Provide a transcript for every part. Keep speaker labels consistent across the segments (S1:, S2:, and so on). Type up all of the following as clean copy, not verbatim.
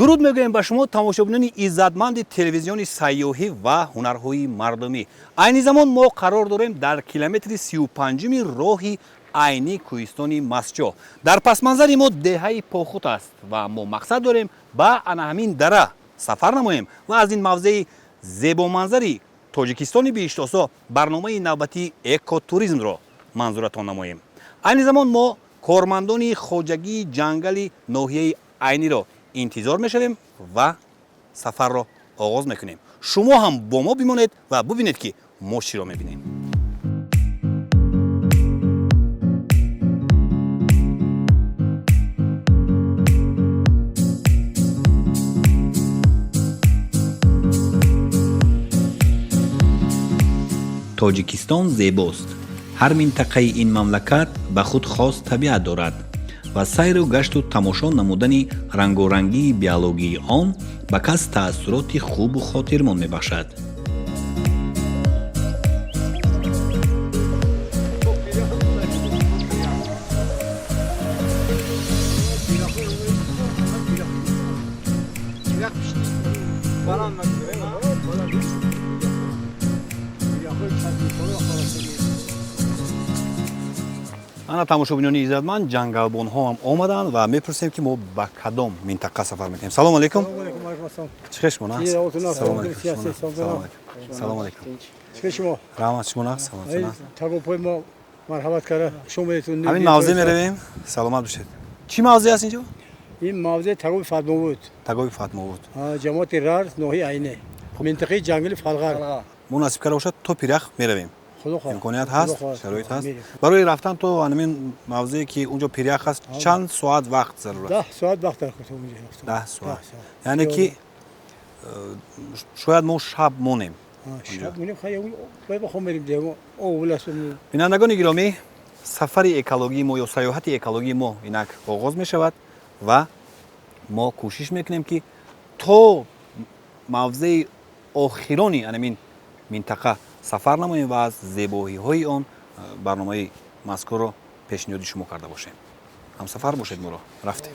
S1: дуруд мегӯем ба шумо тамошобинони иззатманди телевизиони сайёҳӣ ва ҳунарҳои мардумӣ. Айни замон мо қарор дорем дар километри 35-ми роҳи айни кӯҳистони Масҷоҳ. Дар пасманзари мо деҳаи Похут аст ва мо мақсад дорем ба ана ҳамин дара сафар намоем ва аз ин мавзеи зебоманзари Тоҷикистони Биштосо барномаи навбати экотуризмро манзуратон намоем. Айни замон мо кормандони хоҷагии ҷангали ноҳияи айниро интизор мешавем ва сафарро оғоз мекунем. Шумо ҳам бо мо бимонед ва бубинед ки мо чиро мебинем. тоҷикистон зебост. ҳар минтақаи ин мамлакат ба худ хос табиат дорад ва сайру гашту тамошо намудани рангорангии биологии он ба кас таассуроти хубу хотирмон мебахшад. ана тамошобинони иззатманд, ҷангалбонҳо ҳам омаданд ва мепурсем ки мо ба кадом минтақа сафар мекунем. Салому алейкум. Чӣ шумо нас? Салому алейкум.
S2: Чӣ шумо?
S1: Раҳмат шумо нас?
S2: Тагопой мо марҳамат кара. Шумоетун.
S1: Ҳамин мавзе меравем. Саломат бошед. Чӣ мавзе аст инҷо?
S2: Ин мавзе Тагои Фатмовуд.
S1: Тагови Фатмовуд.
S2: Ҷамоати Рар, ноҳияи Айне. Минтақаи ҷангали Фалғар.
S1: мо насиб карда бошад то Пирях меравем.
S2: Худо хоҳ.
S1: имконият ҳаст, шароит ҳаст. Барои рафтан то ҳамин мавзее ки унҷо Пирях аст, чанд соат вақт зарур аст?
S2: 10 соат вақт дорад унҷо рафтан.
S1: 10 соат. Яъне ки шояд мо шаб монем.
S2: Шаб монем хай бай ба хомерим демо. О вуласум.
S1: Бинандагони гиромӣ, сафари экологии мо ё саёҳати экологии мо инак оғоз мешавад ва мо кӯшиш мекунем ки то мавзеи охирони анамин минтақа сафар намоем ва аз зебоиҳои он барномаи мазкурро пешниҳоди шумо карда бошем. ҳамсафар бошед моро. рафтем.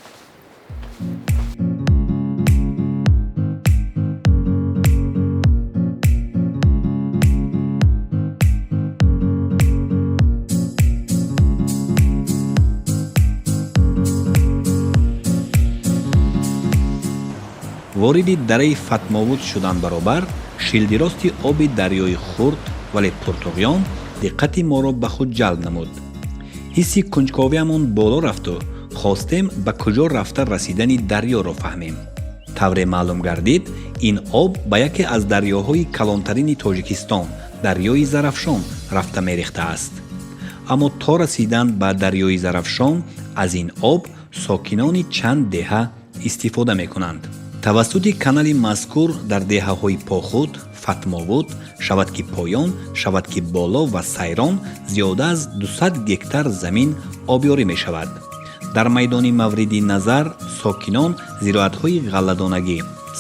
S1: вориди дараи Фатмовуд шудан баробар шилдирости оби дарёи хурд вале пуртуғён диққати моро ба худ ҷалб намуд. ҳисси кунҷковиамон боло рафту хостем ба куҷо рафта расидани дарёро фаҳмем. тавре маълум гардид, ин об ба яке аз дарёҳои калонтарини Тоҷикистон, дарёи Зарафшон рафта мерехтааст. аммо то расидан ба дарёи Зарафшон аз ин об сокинони чанд деҳа истифода мекунанд. тавассути канали мазкур дар деҳаҳои Похут, Фатмовуд, Шавадки Поён, Шавадки Боло ва Сайрон зиёда аз 200 гектар замин обёрӣ мешавад. дар майдони мавриди назар сокинон зироатҳои ғалладонагӣ,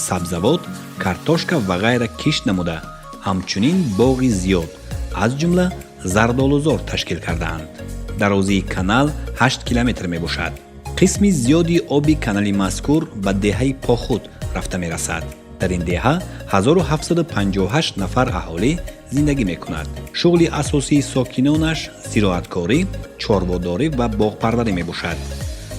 S1: сабзавот, картошка ва ғайра кишт намуда, ҳамчунин боғи зиёд, аз ҷумла зардолузор ташкил кардаанд. дарозии канал 8 километр мебошад. қисми зиёди оби канали мазкур ба деҳаи Похут рафта мерасад. дар ин деҳа 1758 нафар аҳолӣ зиндагӣ мекунад. шуғли асосии сокинонаш зироаткорӣ, чорводорӣ ва боғпарварӣ мебошад.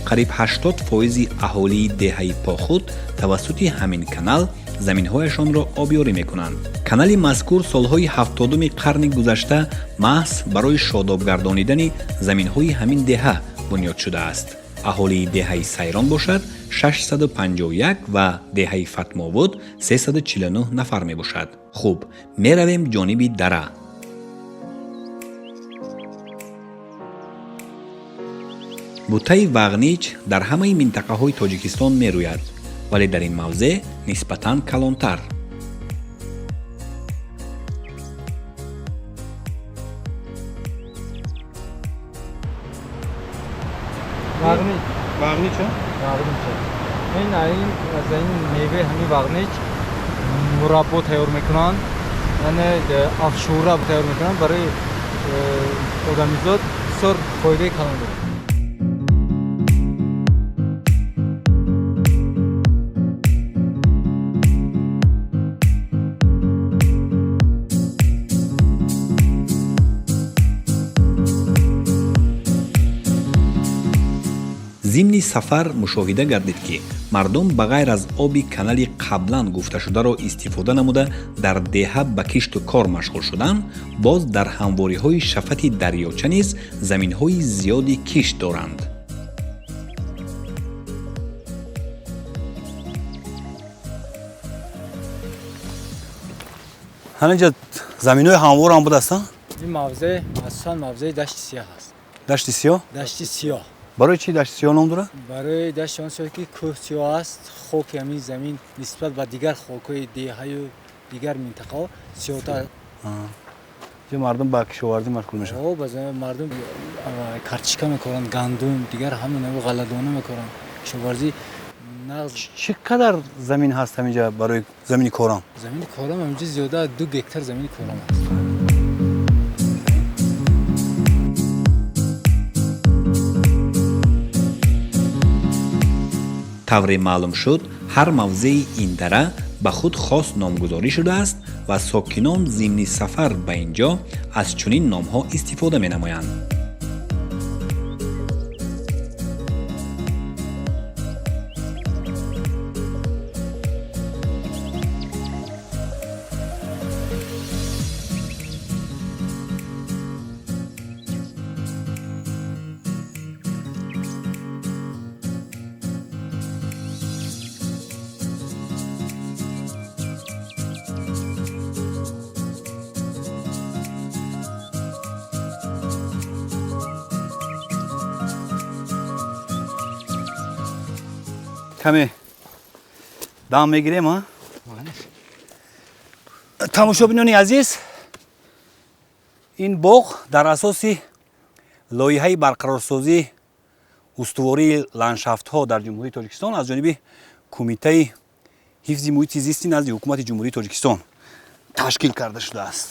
S1: қариб 80% аҳолии деҳаи Похут тавассути ҳамин канал заминҳояшонро обёрӣ мекунанд. канали мазкур солҳои 70-уми қарни гузашта маҳз барои шодоб гардонидани заминҳои ҳамин деҳа бунёд шудааст. аҳолии деҳаи Сайрон бошад 651 ва деҳаи Фатмовуд 349 нафар мебошад. хуб, меравем ҷониби дара. бутаи вағнич дар ҳамаи минтақаҳои Тоҷикистон мерӯяд, вале дар ин мавзеъ нисбатан калонтар.
S3: вағнич ин аз ин меваи ҳамин вағнич мураббо тайёр мекунанд, яъне афшура тайёр мекунанд, барои одамизод бисёр фоидаи калон дорад.
S1: зимни сафар мушоҳида гардид ки мардум ба ғайр аз оби канали қаблан гуфташударо истифода намуда дар деҳа ба кишту кор машғул шуданд, боз дар ҳамвориҳои шафати дарёча низ заминҳои зиёди кишт доранд.
S4: ҳанинҷа заминҳои ҳамвор ҳам буд ҳастанд?
S3: این موضع اساساً موضع دشت سیاه است.
S4: дашти сиёҳ?
S3: دشت سیاه.
S4: барои чӣ дашти сиёҳ ном дорад?
S3: برای دشت آن سوی که کوه سیاه است، خاک همین زمین نسبت به دیگر خاک‌های دیه‌های و دیگر منطقه سیاه‌تر.
S4: ҷо мардум ба кишоварзӣ машғул мешаванд.
S3: او باز مردم کارچیکا میکنن، گندم، دیگر همین نوع غله‌دانه میکنن. کشاورزی نقض.
S4: чӣ қадар замин ҳаст ҳаминҷа барои замини корам?
S3: زمین کارم همینجا زیاده 2 گکتار زمین کارم است.
S1: тавре маълум шуд, ҳар мавзеи ин дара ба худ хос номгузорӣ шудааст ва сокинон зимни сафар ба ин ҷо аз чунин номҳо истифода менамоянд.
S4: каме дам мегирем а? тамошобинони азиз, ин боғ дар асоси лоиҳаи барқарорсозии устувории ландшафтҳо дар ҷумҳурии Тоҷикистон аз ҷониби кумитаи ҳифзи муҳити зисти назди ҳукумати ҷумҳурии Тоҷикистон ташкил карда шудааст.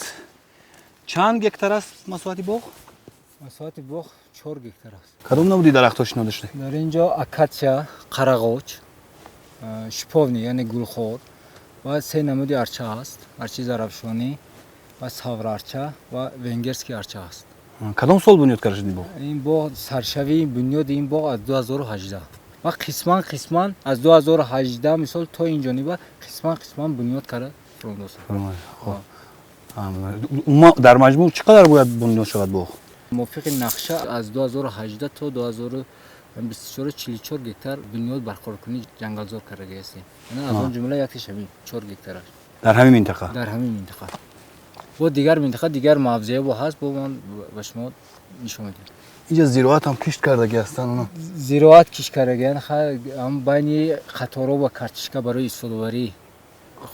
S4: чанд гектар аст масоҳати боғ?
S3: مساحت باغ 4 گکتار است.
S4: кадом намуди дарахтҳо шинода шуда?
S3: در اینجا اکاتیا، قرغاچ، شپاونی یعنی گلخور و 3 نمودی ارچه است. ارچه زرافشانی و ساور ارچه و ونگرسکی ارچه است.
S4: کدام سال بنیاد کرده شد این باغ؟
S3: این باغ سرشوی بنیاد این باغ از 2018 و قسمان از 2018 مثال تا این جانب قسمان بنیاد کرده فراموش.
S4: در مجموع چقدر باید بنیاد شود باغ؟
S3: موافق نقشه از 2018 تا 2024 44 گکتار بنیاد برقرار کنی جنگلزار کرده است. یعنی از اون جمله یکیش همین 4 گکتار است.
S4: در همین منطقه؟
S3: در همین منطقه. و دیگر منطقه دیگر موضع با هست با من به نشون میدم.
S4: اینجا زراعت هم کشت کردگی هستن اونا؟
S3: زراعت کشت کردگی هم بین قطارا و کارچیکا برای استفاده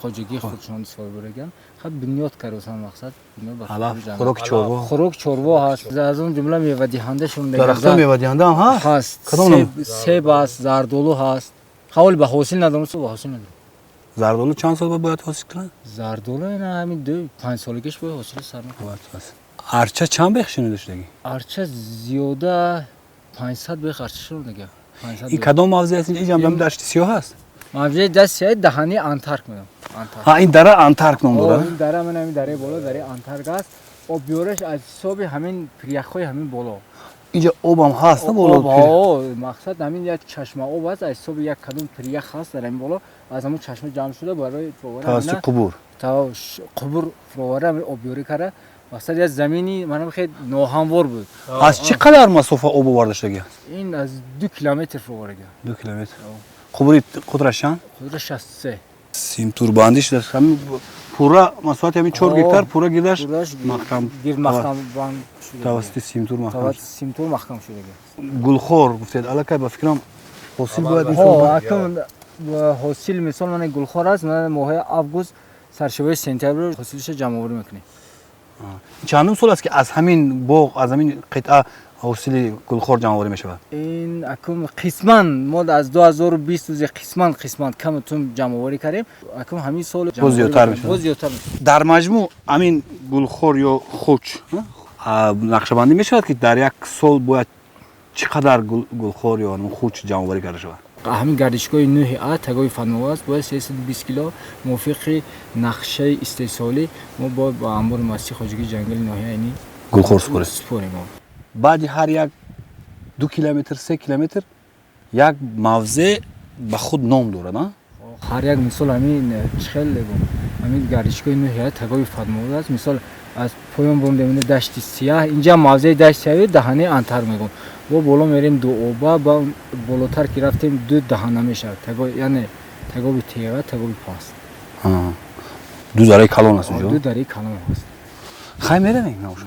S3: خواجگی خودشان استفاده بردن. خب بنیاد کردن مقصد
S4: خوراک
S3: چوروا هست. از اون جمله میوه دهنده شون دیگه.
S4: درختان میوه دهنده هم هست؟
S3: سیب است، زردالو هست. حاول به حاصل ندارم به حاصل ندارم.
S4: زردالو چند سال باید حاصل کنه؟
S3: زردالو نه همین 2-5 سالگیش باید حاصل سر میکنه.
S4: ارچه چند بیخ شنیده شدگی؟
S3: ارچه زیاده 500 بیخ ارچه شده دیگه.
S4: این کدام موضع هست؟ اینجا هم دشت سیاه هست؟
S3: موضع دشت سیاه دهنی آنتارک میگم.
S4: این دره آنتارک نام داره؟
S3: این دره من همین دره بالا دره آنتارک است. آب بیارش از حساب همین پریخ‌های همین بالا.
S4: اینجا آب هم هست نه بالا؟
S3: آب مقصد همین یک چشمه آب است از حساب یک کدوم پریخ هست در این بالا از همون چشمه جمع شده برای
S4: توسط قبور.
S3: تا قبور فرواره آب بیاری کرده. مقصد از زمینی منم خیلی ناهموار بود.
S4: از چقدر مسافت آب آورده شده؟
S3: این از 2 کیلومتر فرواره.
S4: 2 کیلومتر. قبوری قدرش چند؟
S3: قدرش 63.
S4: سیم تورباندی شده. همین پورا مساحت همین 4 گکتار پورا گیردش محکم.
S3: گیرد محکم بند شده.
S4: توسط سیم تور محکم.
S3: توسط سیم تور محکم شده.
S4: گلخور گفتید الکی با فکرم حاصل باید
S3: میشه. حاصل مثال من گلخور است من ماه آگوست سرشوی سپتامبر حاصلش جمع آوری میکنیم.
S4: چندم سال است که از همین باغ از همین قطعه حاصل گلخور جمع آوری میشه؟
S3: این اکم قسمان ما از 2020 قسمان کم تون جمع آوری کردیم. اکم همین سال
S4: باز زیادتر میشه. در مجموع همین گلخور یا خوچ نقشه‌بندی میشه که در یک سال باید چقدر گلخور یا خوچ جمع آوری کرده شود؟
S3: همین گردشگاه نوح ا تگای فناوری باید 320 کیلو موافق نقشه استحصالی ما با انبار ماسی خواجگی جنگل ناحیه یعنی
S4: گلخور سپاریم.
S3: سپاریم.
S4: بعد هر یک 2 کیلومتر 3 کیلومتر як мавзе ба худ ном дорад а?
S3: ҳар як мисол ҳамин чихел ҳамин гардишгоҳи нӯҳия тагоби фатмовуд аст мисол аз поён бом демоне дашти сияҳ инҷа мавзеи дашти сияҳи даҳани антар мегум бо боло мерем дуоба ба болотар ки рафтем ду даҳана мешавад яъне тагоби теға тагоби паст
S4: ду дараи калон аст
S3: ду
S4: онҷо
S3: дараи калон аст
S4: хай меравем навуша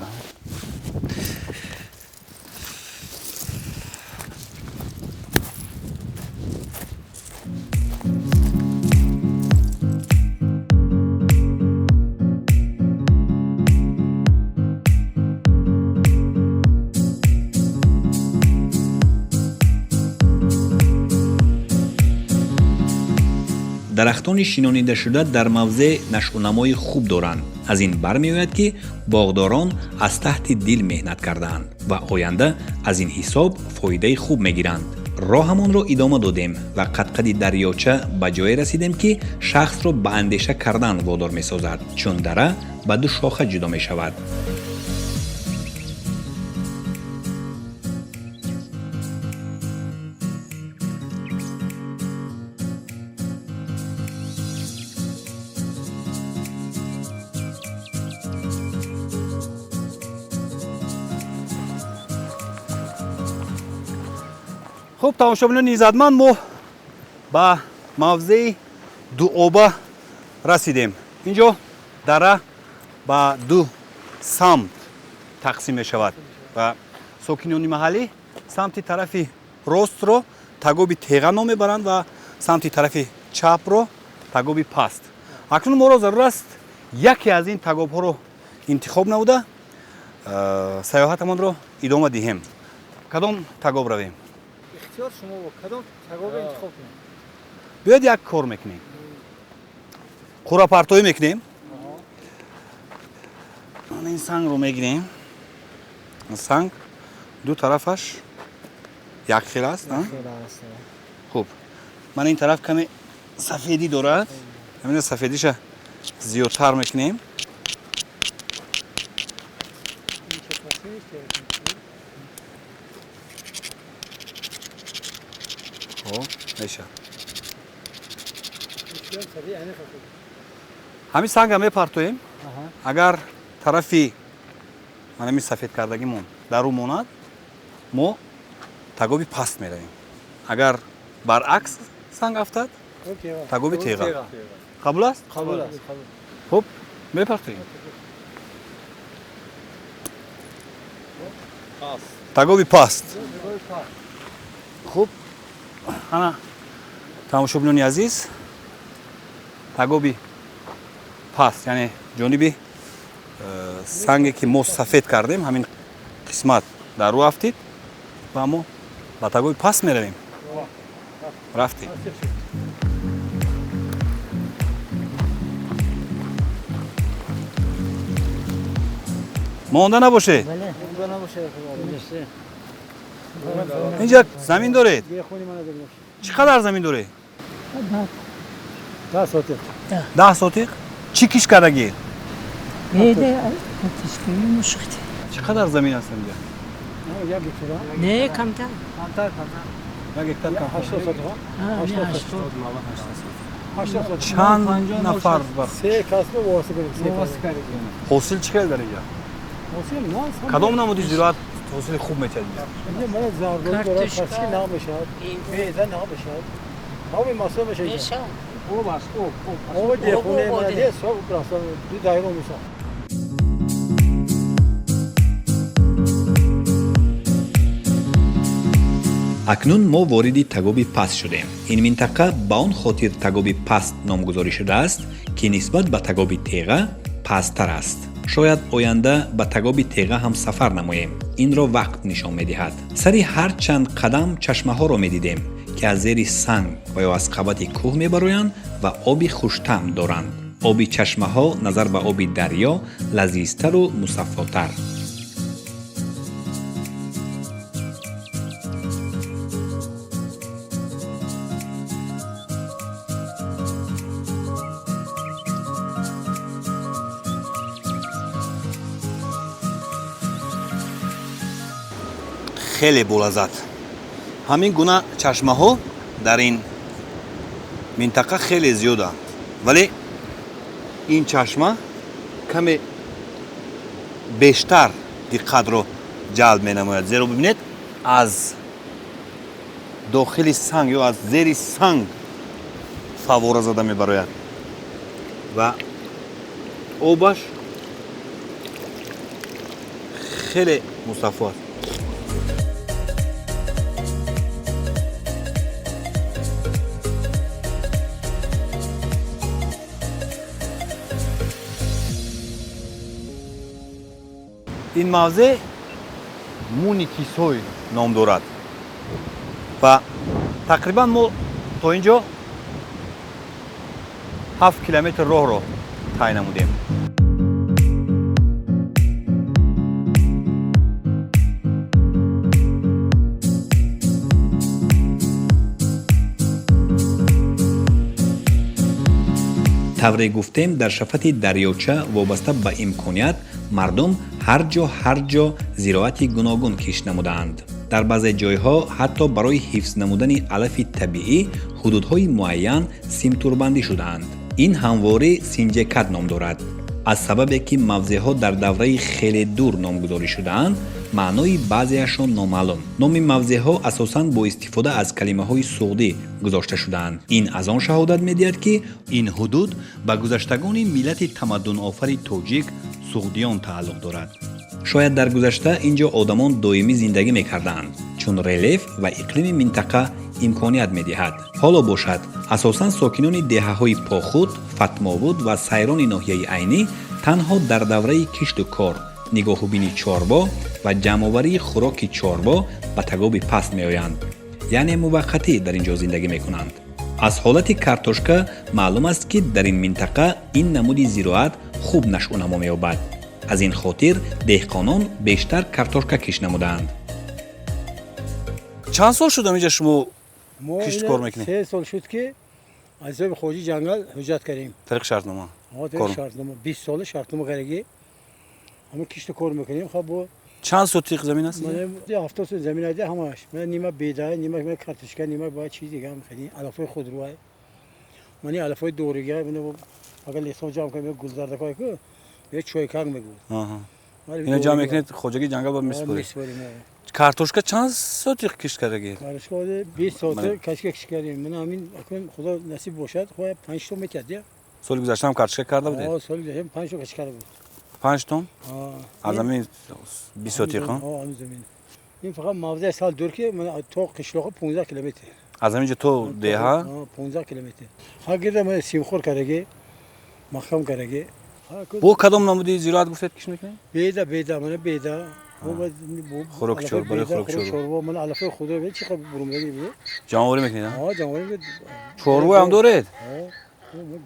S1: дарахтони шинонидашуда дар мавзе нашъунамои хуб доранд. Аз ин бармеояд ки боғдорон аз таҳти дил меҳнат кардаанд ва оянда аз ин ҳисоб фоидаи хуб мегиранд. роҳамонро идома додем ва қадқади дарёча ба ҷое расидем ки шахсро ба андеша кардан водор месозад, чун дара ба ду шоха ҷудо мешавад.
S4: хуб тамошобинони иззатманд мо ба мавзеи дуоба расидем. инҷо дара ба ду самт тақсим мешавад ва сокинони маҳаллӣ самти тарафи ростро тагоби теға ном мебаранд ва самти тарафи чапро тагоби паст. акнун моро зарур аст яке аз ин тагобҳоро интихоб намуда саёҳатамонро идома диҳем. кадом тагоб равем?
S3: ихтиёр шумо бо кадом тагоб интихоб кунед
S4: биёед як кор мекунем қуррапартоӣ мекунем ин сангро мегирем санг ду тарафаш як хел аст хуб ман ин тараф каме сафедӣ дорад ҳамина сафедиша зиёдтар мекунем меша ҳамин санга мепартоем агар тарафи манами сафед кардагимон дару монад мо тагоби паст меравем агар баръакс санг афтад тагоби теға қабул аст хуб мепартоем тагоби паст хуб ана тамошобинони азиз тагоби паст яъне ҷониби санге ки мо сафед кардем ҳамин қисмат дар рӯ афтид ва мо ба тагоби паст меравем рафтем монда набошед инҷа замин доред чӣ қадар замин доред 10 сотиқ чӣ киш кардагӣ чӣ қадар замин аст инҷа
S5: Не, камтар.
S4: як гектар чанд нафар ҳосил чӣ қадар дар инҷа кадом намуди зироат ҳосили хуб мечад
S1: акнун мо вориди тагоби паст шудем. ин минтақа ба он хотир тагоби паст номгузорӣ шудааст ки нисбат ба тагоби теға пасттар аст. шояд оянда ба тагоби теға ҳам сафар намоем. инро вақт нишон медиҳад. сари ҳар чанд қадам чашмаҳоро медидем ки аз зери санг ва ё аз қабати кӯҳ мебароянд ва оби хуштаъм доранд. оби чашмаҳо назар ба оби дарьё лазизтару мусаффотар.
S4: хеле болаззат ҳамин гуна чашмаҳо дар ин минтақа хеле зиёданд, вале ин чашма каме бештар диққатро ҷалб менамояд, зеро бибинед аз дохили санг ё аз зери санг фаввора зада мебарояд ва обаш хеле мусаффо аст. ин мавзеъ муни кисой ном дорад ва тақрибан мо то ин ҷо 7 километр роҳро тай намудем.
S1: тавре гуфтем дар шафати дарёча вобаста ба имконият мардум ҳар ҷо зироати гуногун киш намудаанд. дар баъзе ҷойҳо ҳатто барои ҳифз намудани алафи табиӣ ҳудудҳои муайян симтурбандӣ шудаанд. ин ҳамворӣ синҷекат ном дорад. аз сабабе ки мавзеъҳо дар давраи хеле дур номгузорӣ шудаанд, маънои баъзеашон номаълум. номи мавзеъҳо асосан бо истифода аз калимаҳои суғдӣ гузошта шудаанд. ин аз он шаҳодат медиҳад ки ин ҳудуд ба гузаштагони миллати тамаддунофари тоҷик суғдиён тааллуқ дорад. шояд дар гузашта ин ҷо одамон доимӣ зиндагӣ мекарданд, чун релеф ва иқлими минтақа имконият медиҳад. ҳоло бошад, асосан сокинони деҳаҳои похуд, фатмовуд ва сайрони ноҳияи айнӣ танҳо дар давраи кишту кор, нигоҳубини чорбо ва ҷамъоварии хӯроки чорбо ба тагоби паст меоянд, яъне муваққатӣ дар ин ҷо зиндагӣ мекунанд. аз ҳолати картошка маълум аст ки дар ин минтақа ин намуди зироат хуб нашъунамо меёбад. аз ин хотир деҳқонон бештар картошка киш намудаанд.
S4: чанд сол шуд амиҷа шумо
S2: мо
S4: кишт кор мекунед?
S2: 3 сол шуд ки аз ҳисоби хоҷи ҷангал ҳуҷҷат кардем.
S4: тариқи шартнома?
S2: ҳозир шартнома 20 соли шартнома кардагӣ ҳама кишту кор мекунем. хаб бо
S4: чанд сотиқ замин аст?
S2: 70 сот замин аст ҳамаш. ман нима бедай, нима картошка, нима бо чиз дига мехадем. алафои худруай. мани алафои дорига, мана агар лесон ҷамъ кунем гулзардакой ку, я чойканг мегӯ.
S4: ино ҷамъ мекунед хоҷагии ҷангал ба мисбуред. картошка чанд сотиқ кишт кардагӣ?
S2: картошка 20 сотиқ кашка киш кардем. ман ҳамин акун худо насиб бошад, хоя 5 том мекард я.
S4: соли гузашта ҳам картошка карда будед?
S2: соли гузашта 5 том каш карда буд.
S4: 5 том? аз замин 20 сотиқ?
S2: ҳамин замин. ин фақат мавзеъ сал дур ки ман то қишлоқи 15 километр.
S4: аз замин ҷо то деҳа?
S2: 15 километр. ҳар гирда ман симхор кардагӣ, маҳкам кардагӣ.
S4: бо кадом намуди зироат гуфтед киш мекунед?
S2: беда мана беда.
S4: хӯроки чорбо, барои хӯроки чорбо.
S2: ман алафои худро бе чӣ қадр бурумдагӣ бе.
S4: ҷамъоварӣ мекунед?
S2: ҷамъоварӣ
S4: чорбое ҳам доред?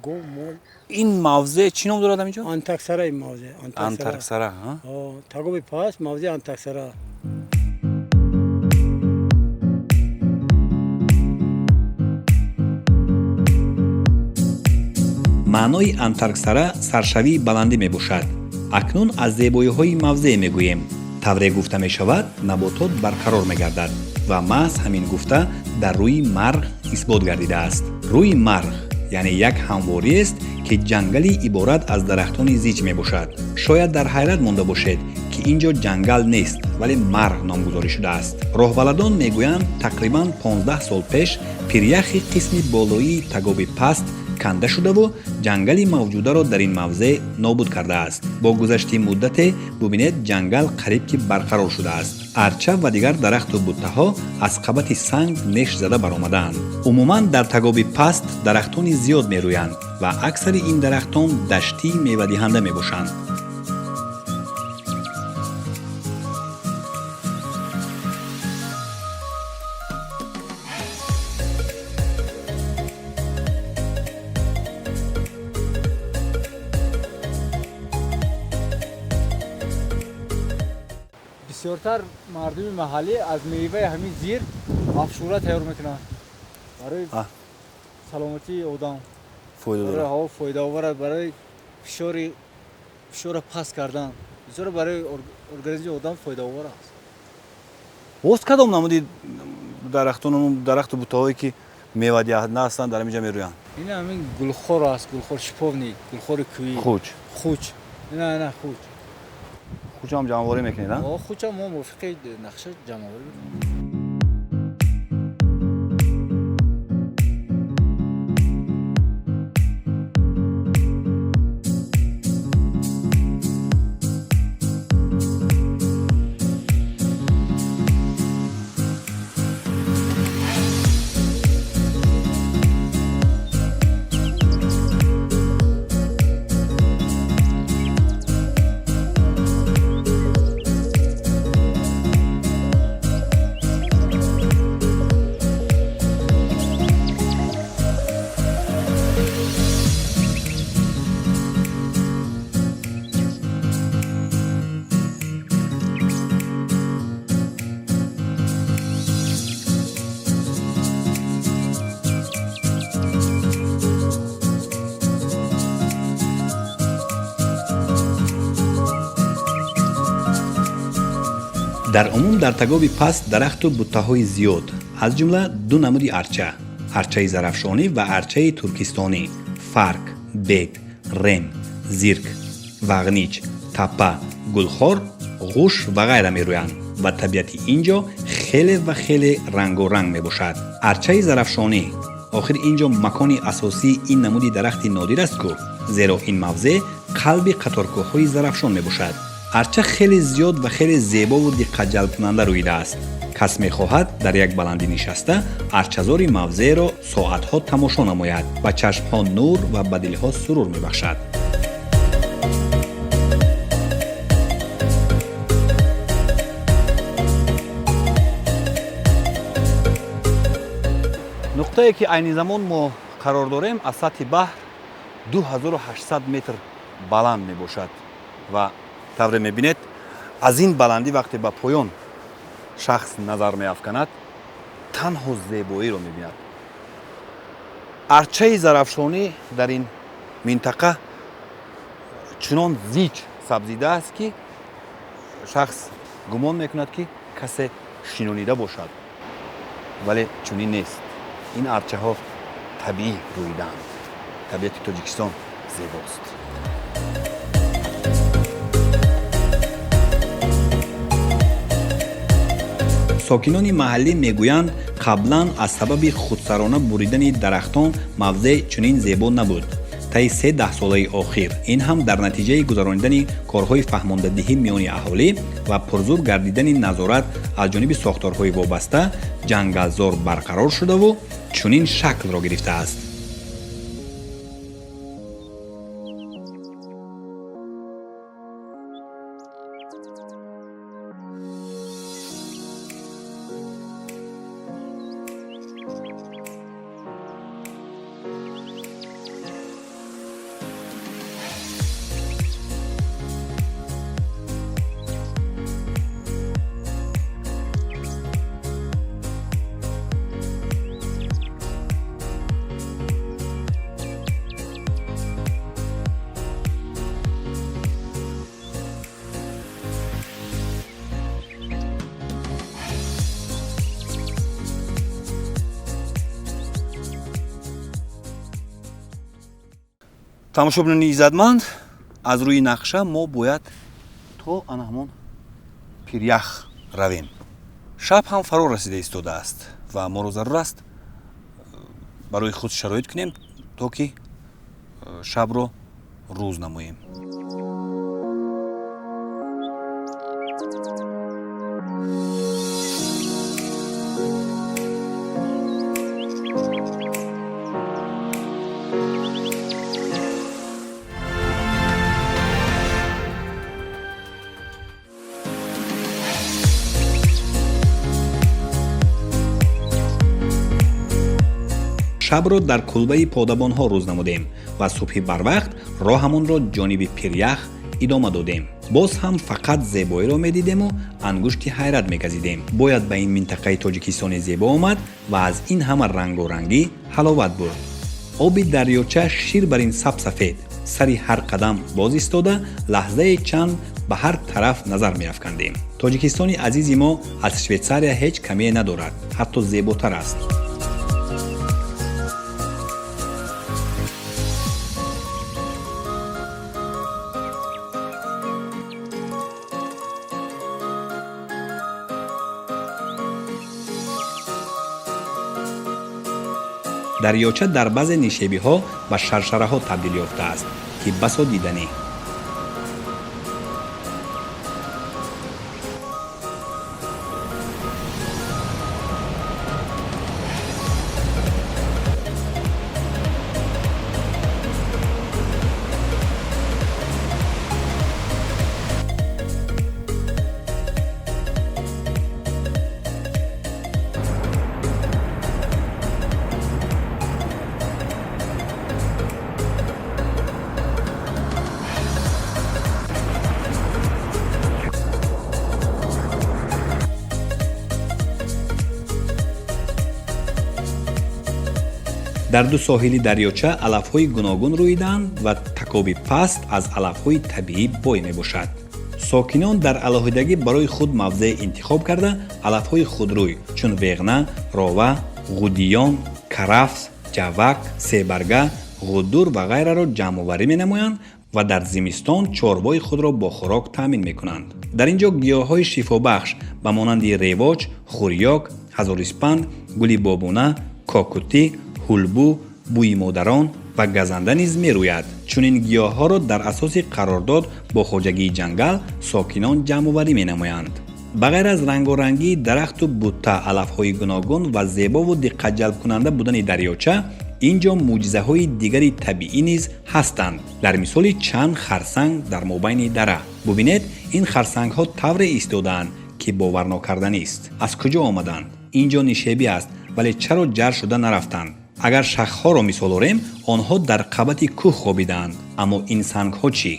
S2: гов, мол.
S4: ин мавзеъ чӣ ном дорад амиҷо?
S2: антаксара ин мавзеъ.
S4: антарксара.
S2: тагоби паст мавзеъ антаксара.
S1: маънои антарксара саршавии баландӣ мебошад. акнун аз зебоиҳои мавзеъ мегӯем. тавре гуфта мешавад, наботот барқарор мегардад ва маҳз ҳамин гуфта дар рӯи марғ исбот гардидааст. рӯи марғ яъне як ҳамвориест ки ҷангали иборат аз дарахтони зич мебошад. шояд дар ҳайрат монда бошед ки ин ҷо ҷангал нест, вале марғ номгузорӣ шудааст. роҳбаладон мегӯянд тақрибан 15 сол пеш пиряхи қисми болоии тагоби паст канда шудаву ҷангали мавҷударо дар ин мавзеъ нобуд кардааст. бо гузашти муддате бубинед ҷангал қариб ки барқарор шудааст. арча ва дигар дарахту буттаҳо аз қабати санг неш зада баромадаанд. умуман дар тагоби паст дарахтони зиёд мерӯянд ва аксари ин дарахтон даштӣ мевадиҳанда мебошанд.
S3: бисёртар мардуми маҳаллӣ аз меваи ҳамин зир афшура тайёр мекунанд барои саломатии одам, барои ҳаво фоидаовар, барои фишора паст кардан, бисёр барои организми одам фоидаовар аст.
S4: боз кадом намуди дарахтон дарахту бутаҳое ки мевадиҳанда ҳастанд дар инҷа мерӯянд.
S3: ин ҳамин гулхор аст, гулхор шиповник, гулхори кӯӣ.
S4: Хуч.
S3: Хуч. Ина хуч.
S4: Хучам ҷамъоварӣ мекунед, а?
S3: Хучам мо мувофиқи нақша ҷамъоварӣ мекунем.
S1: дар умум дар тагоби паст дарахту буттаҳои зиёд аз ҷумла ду намуди арча, арчаи зарафшонӣ ва арчаи туркистонӣ, фарк, бег, рем, зирк, вағнич, таппа, гулхор, ғуш ва ғайра мерӯянд ва табиати инҷо хеле ва хеле рангоранг мебошад. Арчаи зарафшонӣ охир инҷо макони асосии ин намуди дарахти нодир аст ку, зеро ин мавзеъ қалби қаторкӯҳҳои зарафшон мебошад. арча хеле зиёд ва хеле зебову диққатҷалбкунанда рӯидааст. кас мехоҳад дар як баландӣ нишаста арчазори мавзеъро соатҳо тамошо намояд, ба чашмҳо нур ва ба дилҳо сурур мебахшад.
S4: нуқтае ки айни замон мо қарор дорем аз сатҳи баҳр 2800 метр баланд мебошад ва тавре мебинед аз ин баландӣ вақте ба поён шахс назар меафканад танҳо зебоиро мебинад. арчаи зарафшонӣ дар ин минтақа чунон зич сабзидааст ки шахс гумон мекунад ки касе шинонида бошад, вале чунин нест. ин арчаҳо табиӣ рӯидаанд. табиати тоҷикистон зебост.
S1: сокинони маҳаллӣ мегӯянд қаблан аз сабаби худсарона буридани дарахтон мавзеъ чунин зебо набуд. таи 3 солаи охир ин ҳам дар натиҷаи гузаронидани корҳои фаҳмондадиҳӣ миёни аҳолӣ ва пурзур гардидани назорат аз ҷониби сохторҳои вобаста ҷангалзор барқарор шудаву чунин шаклро гирифтааст.
S4: тамошобинони иззатманд, аз рӯи нақша мо бояд то ана ҳамон пирях равем. шаб ҳам фаро расида истодааст ва моро зарур аст барои худ шароит кунем, то ки шабро рӯз намоем.
S1: шабро дар кулбаи подабонҳо рӯз намудем ва субҳи барвақт роҳамонро ҷониби пирях идома додем. боз ҳам фақат зебоиро медидему ангушти ҳайрат мегазидем. бояд ба ин минтақаи тоҷикистони зебо омад ва аз ин ҳама рангорангӣ ҳаловат бурд. оби дарёча шир бар ин сабсафед, сари ҳар қадам боз истода лаҳзае чанд ба ҳар тараф назар меафкандем. Тоҷикистони азизи мо аз Швейтсария ҳеҷ камие надорад, ҳатто зеботар аст. дарёча дар баъзе нишебиҳо ба шаршараҳо табдил ёфтааст, ки басо диданӣ. дар ду соҳили дарёча алафҳои гуногун рӯйиданд ва такоби паст аз алафҳои табиӣ бой мебошад. сокинон дар алоҳидагӣ барои худ мавзеъ интихоб карда алафҳои худрӯй чун веғна, рова, ғудиён, карафс, ҷавак, себарга, ғудур ва ғайраро ҷамъоварӣ менамоянд ва дар зимистон чорвои худро бо хӯрок таъмин мекунанд. дар ин ҷо гиёҳҳои шифобахш ба монанди ревоч, хурёк, ҳазориспанд, гули бобуна, кокутӣ, ҳулбу, бӯи модарон ва газанда низ мерӯяд. чунин гиёҳҳоро дар асоси қарордод бо хоҷагии ҷангал сокинон ҷамъоварӣ менамоянд. ба ғайр аз рангорангии дарахту бутта, алафҳои гуногун ва зебову диққатҷалбкунанда будани дарёча, ин ҷо мӯъҷизаҳои дигари табиӣ низ ҳастанд. дар мисоли чанд харсанг дар мобайни дара. бубинед, ин харсангҳо тавре истодаанд, ки боварнокарданист. аз куҷо омаданд? ин ҷо нишебӣ аст, вале чаро ҷар шуда нарафтанд? агар шахҳоро мисол орем, онҳо дар қабати кӯҳ хобидаанд. аммо ин сангҳо чӣ?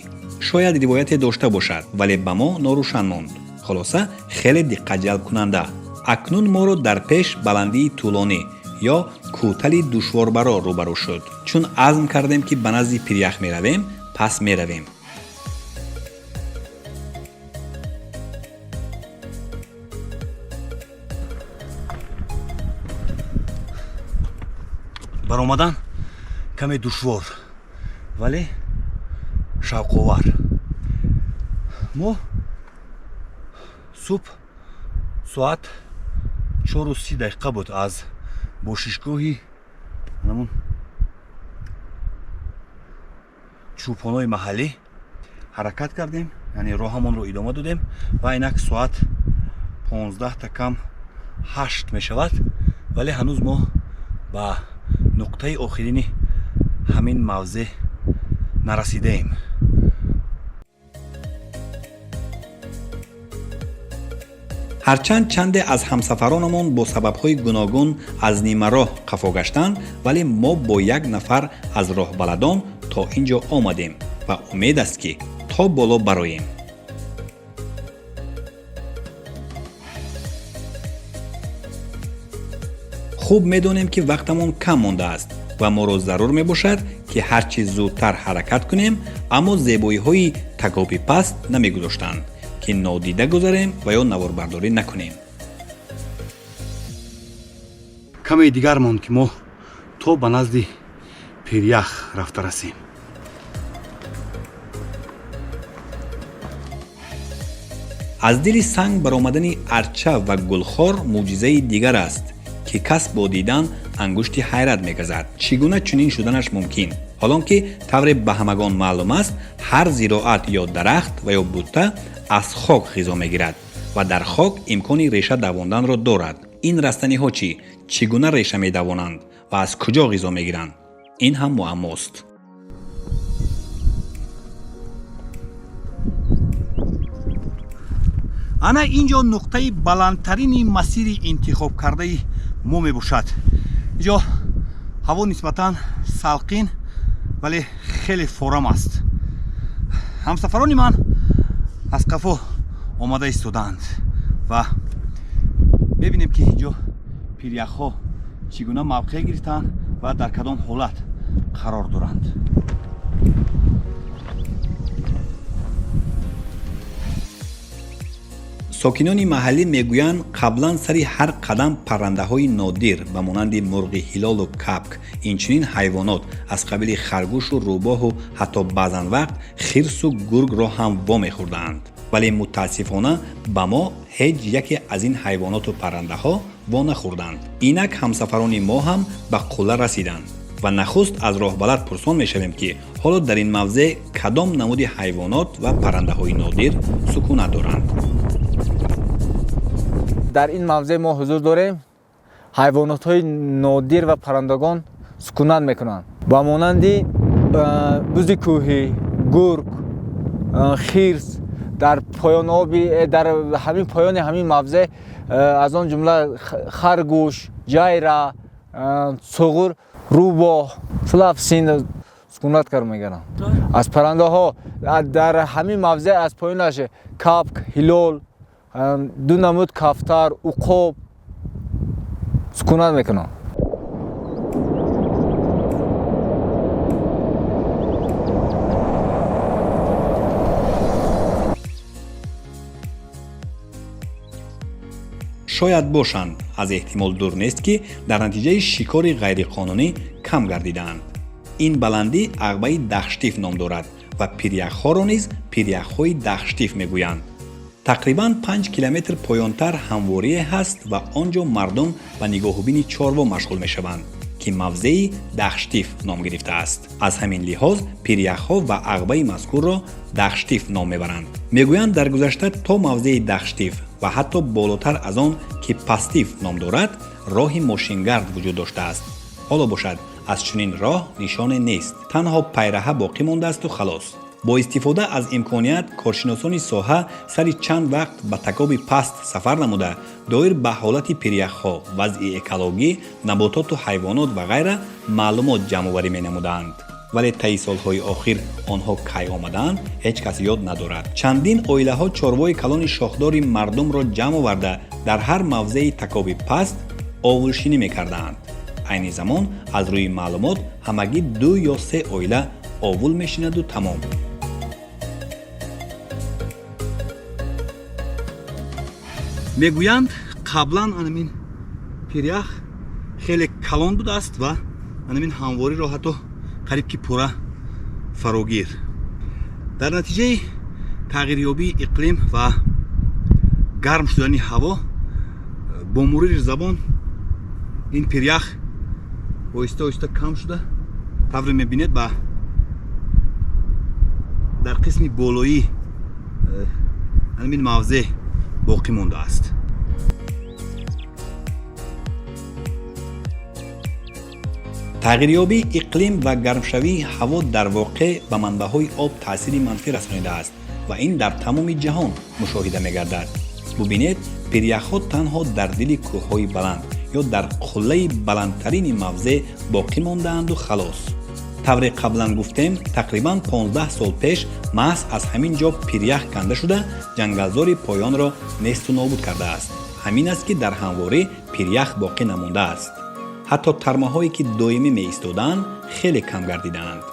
S1: шояд ривояте дошта бошад, вале ба мо норӯшан монд. хулоса, хеле диққатҷалбкунанда. акнун моро дар пеш баландии тӯлонӣ ё кӯтали душворбаро рӯбарӯ шуд. чун азм кардем, ки ба назди пирях меравем, пас меравем.
S4: баромадан каме душвор, вале шавқовар. мо субҳ соат 4:30 буд аз бошишгоҳи намун чӯпонои маҳаллӣ ҳаракат кардем, яъне роҳамонро идома додем ва инак соат 15 кам 8 мешавад, вале ҳанӯз мо ба нуқтаи охирини ҳамин мавзеъ нарасидаем.
S1: ҳарчанд чанде аз ҳамсафаронамон бо сабабҳои гуногун аз нимароҳ қафо гаштанд, вале мо бо як нафар аз роҳбаладон то ин ҷо омадем ва умед аст, ки то боло бароем. хуб медонем, ки вақтамон кам мондааст ва моро зарур мебошад, ки ҳарчи зудтар ҳаракат кунем, аммо зебоиҳои такоби паст намегузоштанд, ки нодида гузарем ва ё наворбардорӣ накунем.
S4: каме дигар монд, ки мо то ба назди пирях рафта расем.
S1: аз дили санг баромадани арча ва гулхор мӯъҷизаи дигар аст, ки кас бо дидан ангушти ҳайрат мегазад. чӣ гуна чунин шуданаш мумкин? ҳолон ки тавре ба ҳамагон маълум аст, ҳар зироат ё дарахт ва ё бутта аз хок ғизо мегирад ва дар хок имкони реша давонданро дорад. ин растаниҳо чӣ? чӣ гуна реша медавонанд ва аз куҷо ғизо мегиранд? ин ҳам муаммост.
S4: ана ин ҷо нуқтаи баландтарини масири интихобкардаи мо мебошад. инҷо ҳаво нисбатан салқин, вале хеле форам аст. ҳамсафарони ман аз қафо омада истодаанд ва мебинем, ки инҷо пиряхҳо чӣ гуна мавқеъ гирифтаанд ва дар кадом ҳолат қарор доранд.
S1: сокинони маҳаллӣ мегӯянд қаблан сари ҳар қадам паррандаҳои нодир ба монанди мурғи ҳилолу капк инчунин ҳайвонот аз қабили харгӯшу рӯбоҳу ҳатто баъзан вақт хирсу гургро ҳам вомехӯрдаанд. вале мутаассифона ба мо ҳеҷ яке аз ин ҳайвоноту паррандаҳо вонахӯрданд. инак ҳамсафарони мо ҳам ба қулла расиданд ва нахуст аз роҳбалад пурсон мешавем ки ҳоло дар ин мавзеъ кадом намуди ҳайвонот ва паррандаҳои нодир сукунат доранд.
S3: дар ин мавзеъ мо ҳузур дорем ҳайвонотҳои нодир ва паррандагон сукунат мекунанд ба монанди бузи кӯҳӣ, гург, хирс дар поёноби дар ҳамин поёни ҳамин мавзеъ аз он ҷумла харгӯш, ҷайра, суғур, рӯбоҳ, флафсин сукунат кор мегиранд. аз паррандаҳо дар ҳамин мавзеъ аз поёнаш капк, ҳилол, ду намуд кафтар, уқоб сукунат мекунанд.
S1: шояд бошанд аз эҳтимол дур нест ки дар натиҷаи шикори ғайриқонунӣ кам гардидаанд. ин баландӣ ағбаи дахштиф ном дорад ва пиряхҳоро низ пиряхҳои дахштиф мегӯянд. тақрибан 5 километр поёнтар ҳамворие ҳаст ва он ҷо мардум ба нигоҳубини чорво машғул мешаванд ки мавзеи дахштиф ном гирифтааст. аз ҳамин лиҳоз пиряхҳо ва ағбаи мазкурро дахштиф ном мебаранд. мегӯянд дар гузашта то мавзеи дахштиф ва ҳатто болотар аз он ки пастиф ном дорад роҳи мошингард вуҷуд доштааст. ҳоло бошад аз чунин роҳ нишоне нест, танҳо пайраҳа боқӣ мондаасту халос. бо истифода аз имконият коршиносони соҳа сари чанд вақт ба такоби паст сафар намуда доир ба ҳолати пиряхҳо, вазъи экологӣ, набототу ҳайвонот ва ғайра маълумот ҷамъоварӣ менамуданд. вале таи солҳои охир онҳо кай омаданд ҳеҷ кас ёд надорад. чандин оилаҳо чорвои калони шохдори мардумро ҷамъ оварда дар ҳар мавзеи такоби паст овулшинӣ мекарданд. айни замон аз рӯи маълумот ҳамагӣ 2 ё 3 оила овул мешинаду тамом. мегӯянд қаблан анамин пирях хеле калон будааст ва анамин ҳамвориро ҳатто қариб ки пурра фарогир. дар натиҷаи тағйирёбии иқлим ва гарм шудани ҳаво бо мурури забон ин пирях оҳиста оҳиста кам шуда тавре мебинед ба дар қисми болоии анамин мавзеъ боқӣ мондааст. тағйирёбии иқлим ва гармшавии ҳаво дар воқеъ ба манбаъҳои об таъсири манфӣ расонидааст ва ин дар тамоми ҷаҳон мушоҳида мегардад. бубинед, пиряхҳо танҳо дар дили кӯҳҳои баланд ё дар қуллаи баландтарини мавзеъ боқӣ мондаанду халос. тавре қаблан гуфтем, тақрибан 15 сол пеш маҳз аз ҳамин ҷо пирях канда шуда ҷангалзори поёнро несту нобуд кардааст. ҳамин аст ки дар ҳамворӣ пирях боқӣ намондааст. ҳатто тармаҳое ки доимӣ меистоданд хеле кам гардидаанд.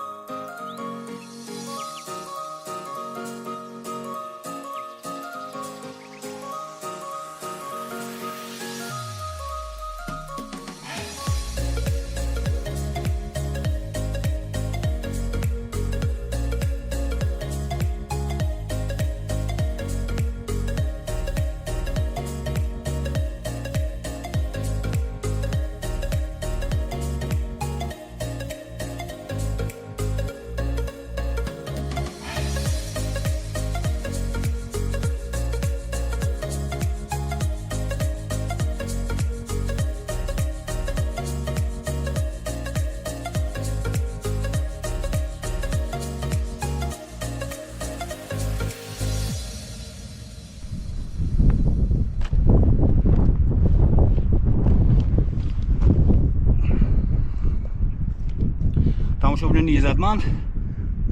S1: тамошобинони иззатманд,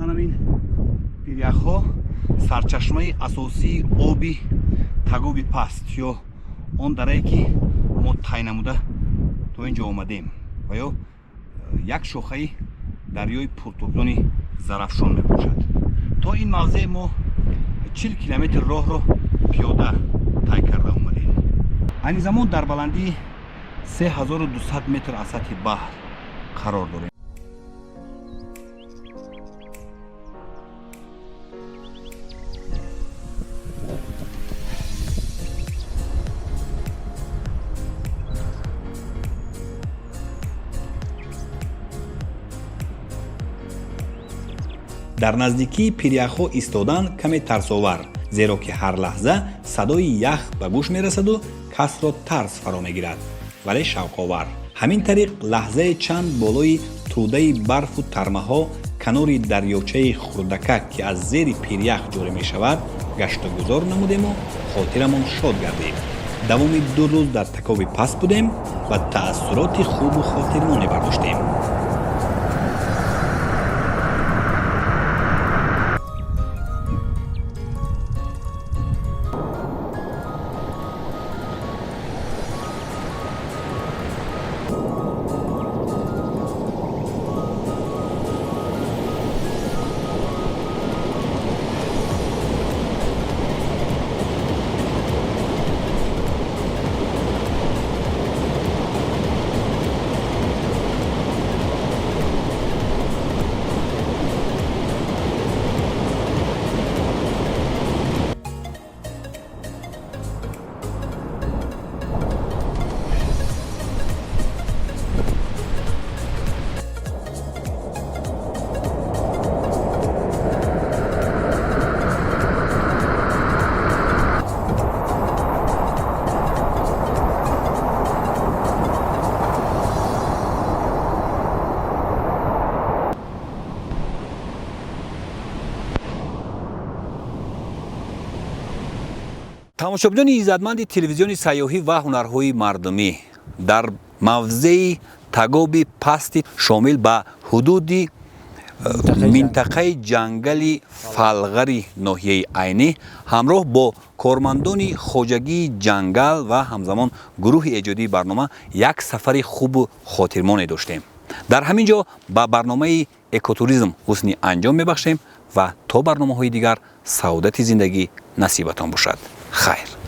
S1: анамин пиряхҳо сарчашмаи асосии оби тагоби паст ё он дарае ки мо тай намуда то ин ҷо омадем ва ё як шохаи дарёи пуртуқёни зарафшон мебошад. то ин мавзеъ мо 40 километр роҳро пиёда тай карда омадем. айни замон дар баландӣ 3200 метр аз сатҳи баҳр қарор дорем. дар наздикии пиряхҳо истодан каме тарсовар, зеро ки ҳар лаҳза садои ях ба гӯш мерасаду касро тарс фаро мегирад, вале шавқовар. ҳамин тариқ лаҳзае чанд болои тӯдаи барфу тармаҳо канори дарёчаи хурдакак ки аз зери пирях ҷорӣ мешавад гаштагузор намудему хотирамон шод гардид. давоми 2 рӯз дар такоби паст будем ва таассуроти хубу хотирмоне бардоштем. тамошобинони иззатманди телевизиони сайёҳӣ ва ҳунарҳои мардумӣ, дар мавзеи тагоби пасти шомил ба ҳудуди минтақаи ҷангали фалғари ноҳияи айнӣ ҳамроҳ бо кормандони хоҷагии ҷангал ва ҳамзамон гурӯҳи эҷодии барнома як сафари хубу хотирмоне доштем. дар ҳамин ҷо ба барномаи экотуризм ҳусни анҷом мебахшем ва то барномаҳои дигар саодати зиндагӣ насибатон бошад. хайр.